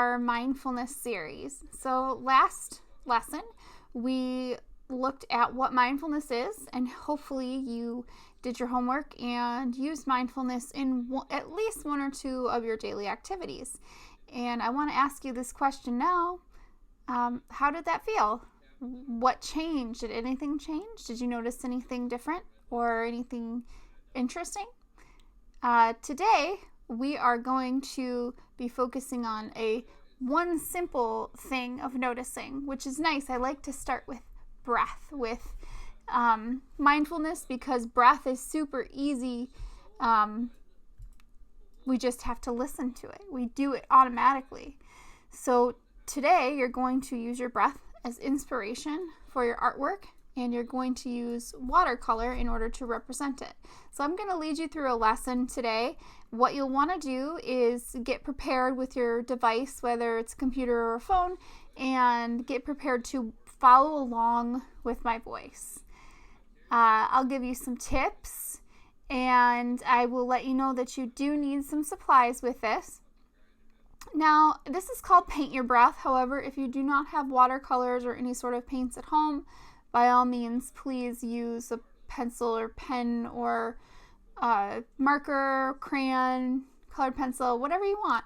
our mindfulness series. So last lesson, we looked at what mindfulness is, and hopefully you did your homework and used mindfulness in at least one or two of your daily activities. And I want to ask you this question now. How did that feel? What changed? Did anything change? Did you notice anything different or anything interesting? Today, we are going to be focusing on one simple thing of noticing, which is nice. I like to start with breath, with mindfulness, because breath is super easy. We just have to listen to it. We do it automatically. So today, you're going to use your breath as inspiration for your artwork, and you're going to use watercolor in order to represent it. So I'm going to lead you through a lesson today. What you'll want to do is get prepared with your device, whether it's a computer or a phone, and get prepared to follow along with my voice. I'll give you some tips, and I will let you know that you do need some supplies with this. Now, this is called Paint Your Breath. However, if you do not have watercolors or any sort of paints at home, by all means, please use a pencil or pen or marker, crayon, colored pencil, whatever you want.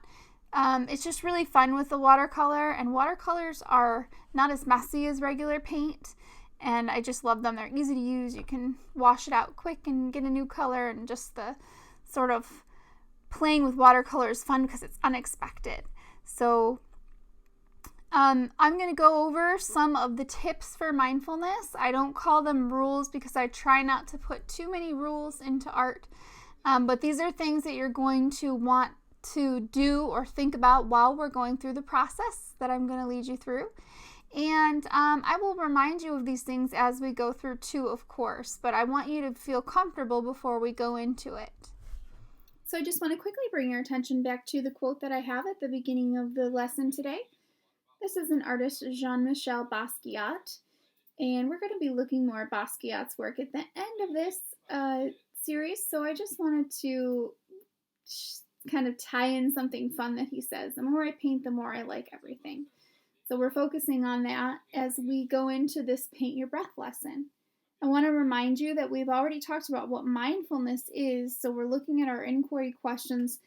It's just really fun with the watercolor, and watercolors are not as messy as regular paint, and I just love them. They're easy to use. You can wash it out quick and get a new color, and just the sort of playing with watercolor is fun because it's unexpected. So I'm going to go over some of the tips for mindfulness. I don't call them rules because I try not to put too many rules into art, but these are things that you're going to want to do or think about while we're going through the process that I'm going to lead you through. And I will remind you of these things as we go through too, of course, but I want you to feel comfortable before we go into it. So I just want to quickly bring your attention back to the quote that I have at the beginning of the lesson today. This is an artist, Jean-Michel Basquiat, and we're going to be looking more at Basquiat's work at the end of this series, so I just wanted to kind of tie in something fun that he says. The more I paint, the more I like everything. So we're focusing on that as we go into this Paint Your Breath lesson. I want to remind you that we've already talked about what mindfulness is, so we're looking at our inquiry questions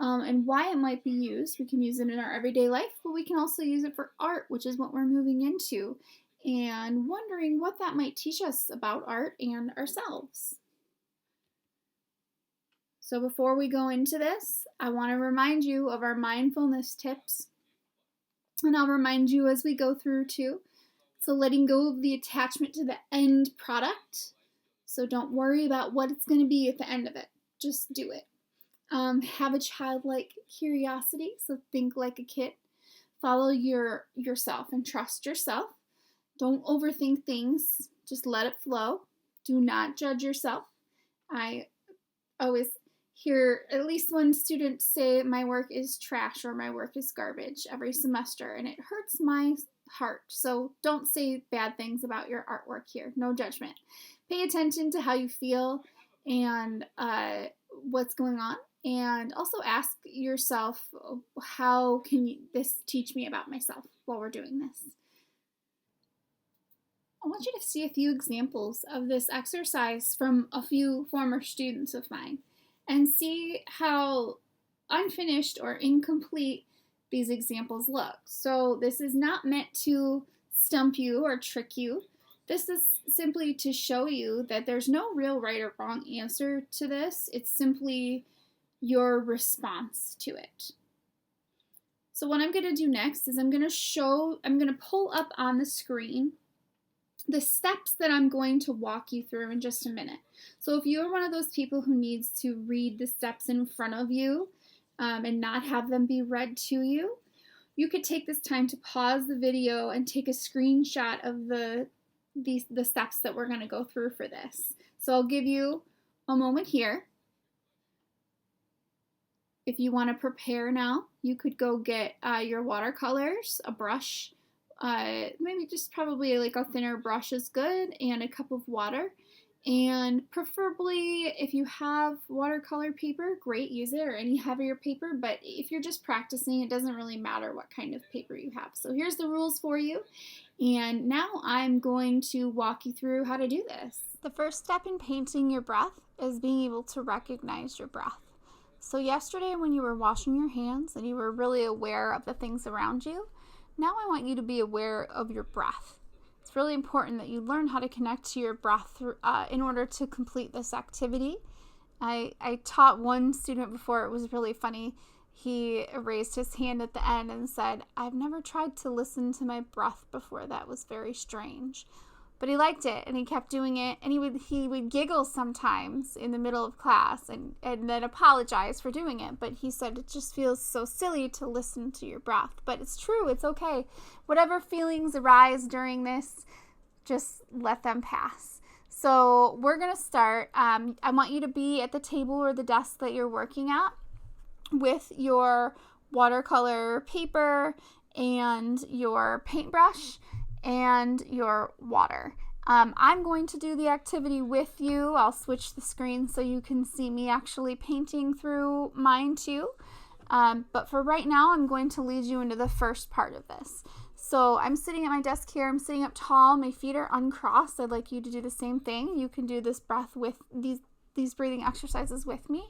and why it might be used. We can use it in our everyday life, but we can also use it for art, which is what we're moving into, and wondering what that might teach us about art and ourselves. So before we go into this, I want to remind you of our mindfulness tips, and I'll remind you as we go through too. So letting go of the attachment to the end product. So don't worry about what it's going to be at the end of it. Just do it. Have a childlike curiosity. So think like a kid. Follow yourself and trust yourself. Don't overthink things. Just let it flow. Do not judge yourself. I always hear at least one student say my work is trash or my work is garbage every semester, and it hurts my heart. So don't say bad things about your artwork here. No judgment. Pay attention to how you feel and what's going on, and also ask yourself, how can this teach me about myself while we're doing this? I want you to see a few examples of this exercise from a few former students of mine and see how unfinished or incomplete these examples look. So this is not meant to stump you or trick you. This is simply to show you that there's no real right or wrong answer to this. It's simply your response to it. So what I'm going to do next is I'm going to pull up on the screen the steps that I'm going to walk you through in just a minute. So if you're one of those people who needs to read the steps in front of you and not have them be read to you, you could take this time to pause the video and take a screenshot of the steps that we're going to go through for this. So I'll give you a moment here. If you want to prepare now, you could go get your watercolors, a brush, maybe just probably like a thinner brush is good, and a cup of water. And preferably, if you have watercolor paper, great, use it, or any heavier paper. But if you're just practicing, it doesn't really matter what kind of paper you have. So here's the rules for you. And now I'm going to walk you through how to do this. The first step in painting your breath is being able to recognize your breath. So yesterday when you were washing your hands and you were really aware of the things around you, now I want you to be aware of your breath. It's really important that you learn how to connect to your breath in order to complete this activity. I taught one student before, it was really funny. He raised his hand at the end and said, "I've never tried to listen to my breath before. That was very strange." But he liked it and he kept doing it, and he would giggle sometimes in the middle of class and then apologize for doing it. But he said it just feels so silly to listen to your breath. But it's true, it's okay. Whatever feelings arise during this, just let them pass. So we're going to start. I want you to be at the table or the desk that you're working at with your watercolor paper and your paintbrush and your water. I'm going to do the activity with you. I'll switch the screen so you can see me actually painting through mine too. But for right now, I'm going to lead you into the first part of this. So I'm sitting at my desk here. I'm sitting up tall. My feet are uncrossed. I'd like you to do the same thing. You can do this breath with these breathing exercises with me.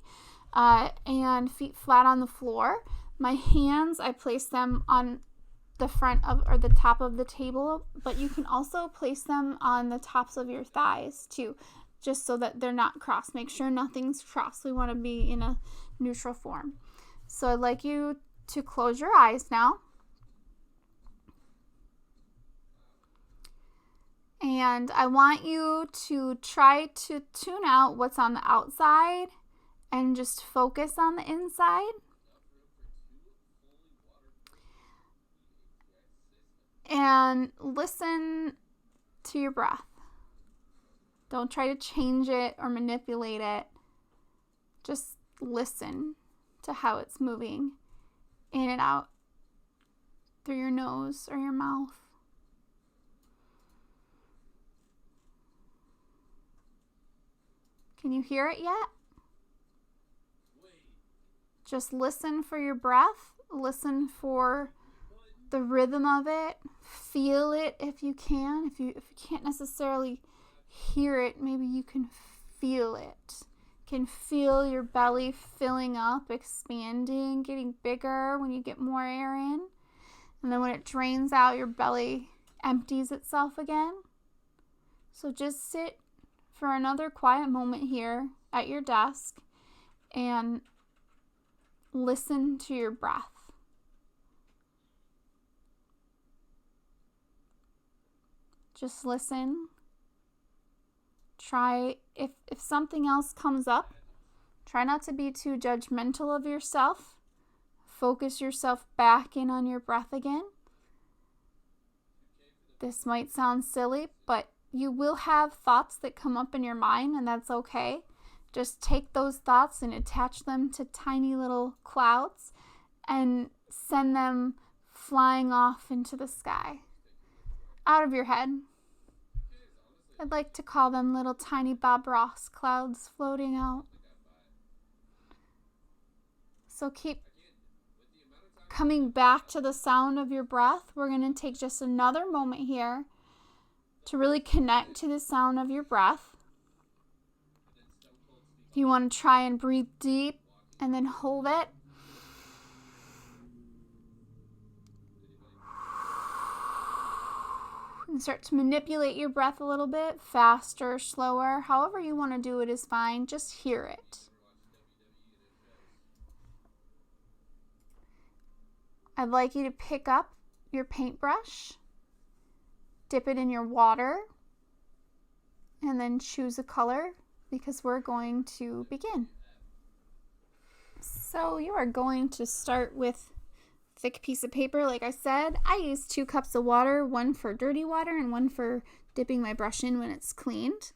And feet flat on the floor. My hands, I place them on the front of or the top of the table, but you can also place them on the tops of your thighs too, just so that they're not crossed. Make sure nothing's crossed. We want to be in a neutral form. So I'd like you to close your eyes now. And I want you to try to tune out what's on the outside and just focus on the inside. And listen to your breath. Don't try to change it or manipulate it. Just listen to how it's moving in and out through your nose or your mouth. Can you hear it yet? Just listen for your breath. Listen for the rhythm of it. Feel it if you can. If you can't necessarily hear it, maybe you can feel it. You can feel your belly filling up, expanding, getting bigger when you get more air in. And then when it drains out, your belly empties itself again. So just sit for another quiet moment here at your desk and listen to your breath. Just listen. Try, if something else comes up, try not to be too judgmental of yourself. Focus yourself back in on your breath again. This might sound silly, but you will have thoughts that come up in your mind, and that's okay. Just take those thoughts and attach them to tiny little clouds and send them flying off into the sky, out of your head. I'd like to call them little tiny Bob Ross clouds floating out. So keep coming back to the sound of your breath. We're going to take just another moment here to really connect to the sound of your breath. If you want to try and breathe deep and then hold it. And start to manipulate your breath a little bit, faster, slower. However you want to do it is fine. Just hear it. I'd like you to pick up your paintbrush, dip it in your water, and then choose a color because we're going to begin. So you are going to start with thick piece of paper. Like I said, I use 2 cups of water, one for dirty water and one for dipping my brush in when it's cleaned.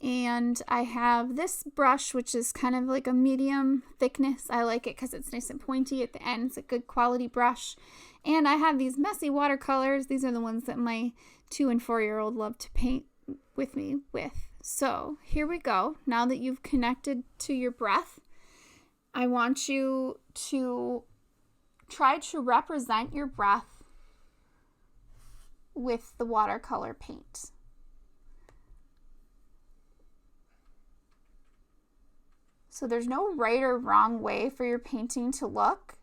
And I have this brush, which is kind of like a medium thickness. I like it because it's nice and pointy at the end. It's a good quality brush. And I have these messy watercolors. These are the ones that my 2- and 4-year-old love to paint with me with. So here we go. Now that you've connected to your breath, I want you to try to represent your breath with the watercolor paint. So there's no right or wrong way for your painting to look.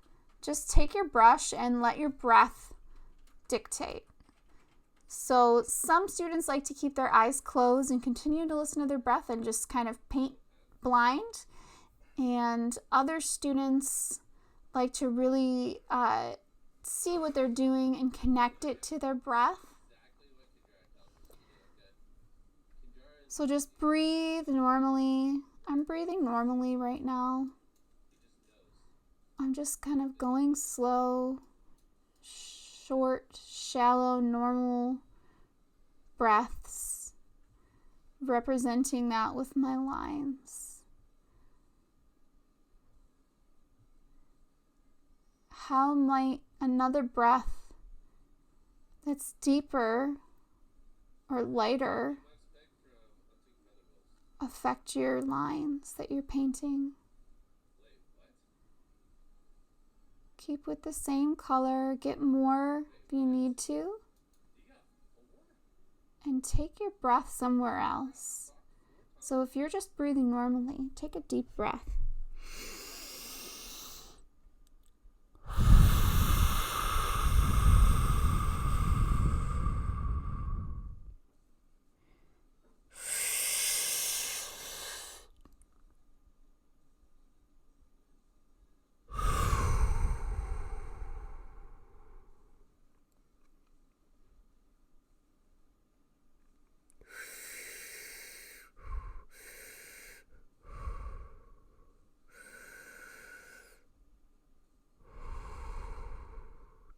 Just take your brush and let your breath dictate. So some students like to keep their eyes closed and continue to listen to their breath and just kind of paint blind. And other students like to really see what they're doing and connect it to their breath. So just breathe normally. I'm breathing normally right now. I'm just kind of going slow, short, shallow, normal breaths, representing that with my lines. How might another breath that's deeper or lighter affect your lines that you're painting? Keep with the same color, get more if you need to, and take your breath somewhere else. So if you're just breathing normally, take a deep breath.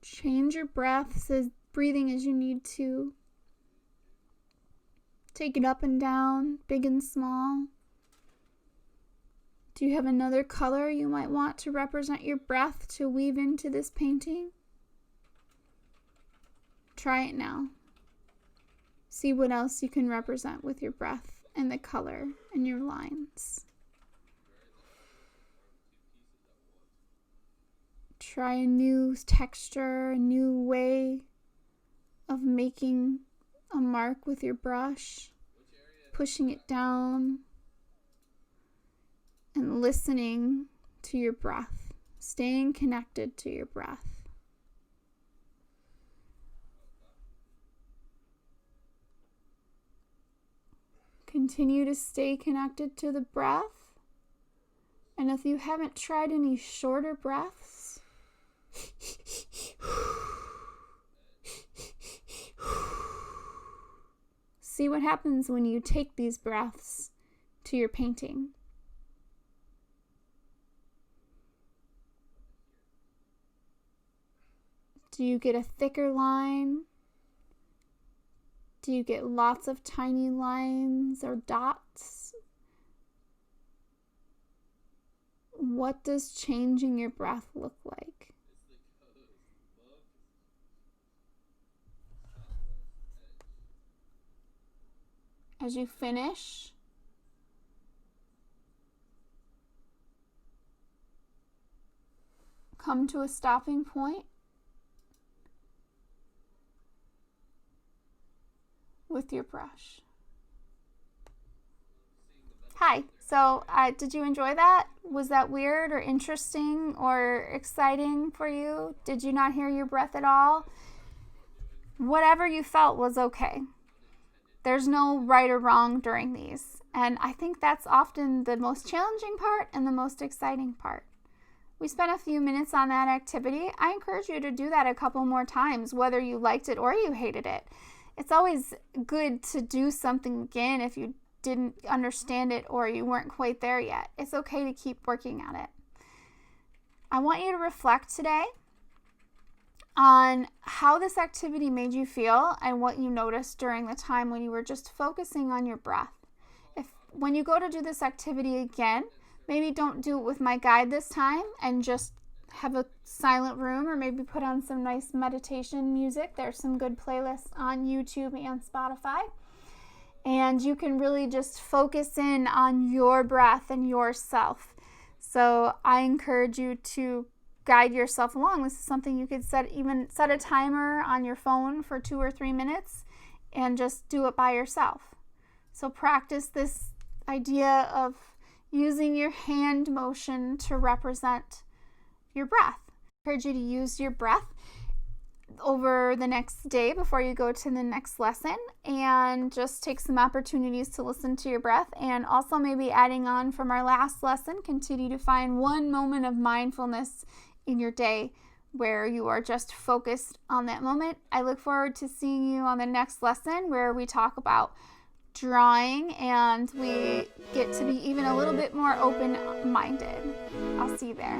Change your breaths as breathing as you need to. Take it up and down, big and small. Do you have another color you might want to represent your breath to weave into this painting? Try it now. See what else you can represent with your breath and the color and your lines. Try a new texture, a new way of making a mark with your brush, pushing it down, and listening to your breath, staying connected to your breath. Continue to stay connected to the breath. And if you haven't tried any shorter breaths, see what happens when you take these breaths to your painting. Do you get a thicker line? Do you get lots of tiny lines or dots? What does changing your breath look like? As you finish, come to a stopping point with your brush. Hi, so did you enjoy that? Was that weird or interesting or exciting for you? Did you not hear your breath at all? Whatever you felt was okay. There's no right or wrong during these. And I think that's often the most challenging part and the most exciting part. We spent a few minutes on that activity. I encourage you to do that a couple more times, whether you liked it or you hated it. It's always good to do something again if you didn't understand it or you weren't quite there yet. It's okay to keep working at it. I want you to reflect today on how this activity made you feel and what you noticed during the time when you were just focusing on your breath. When you go to do this activity again, maybe don't do it with my guide this time and just have a silent room, or maybe put on some nice meditation music. There's some good playlists on YouTube and Spotify. and you can really just focus in on your breath and yourself. So I encourage you to guide yourself along. This is something you could set a timer on your phone for 2 or 3 minutes and just do it by yourself. So practice this idea of using your hand motion to represent your breath. I encourage you to use your breath over the next day before you go to the next lesson, and just take some opportunities to listen to your breath. And also, maybe adding on from our last lesson, continue to find one moment of mindfulness in your day where you are just focused on that moment. I look forward to seeing you on the next lesson, where we talk about drawing and we get to be even a little bit more open-minded. I'll see you there.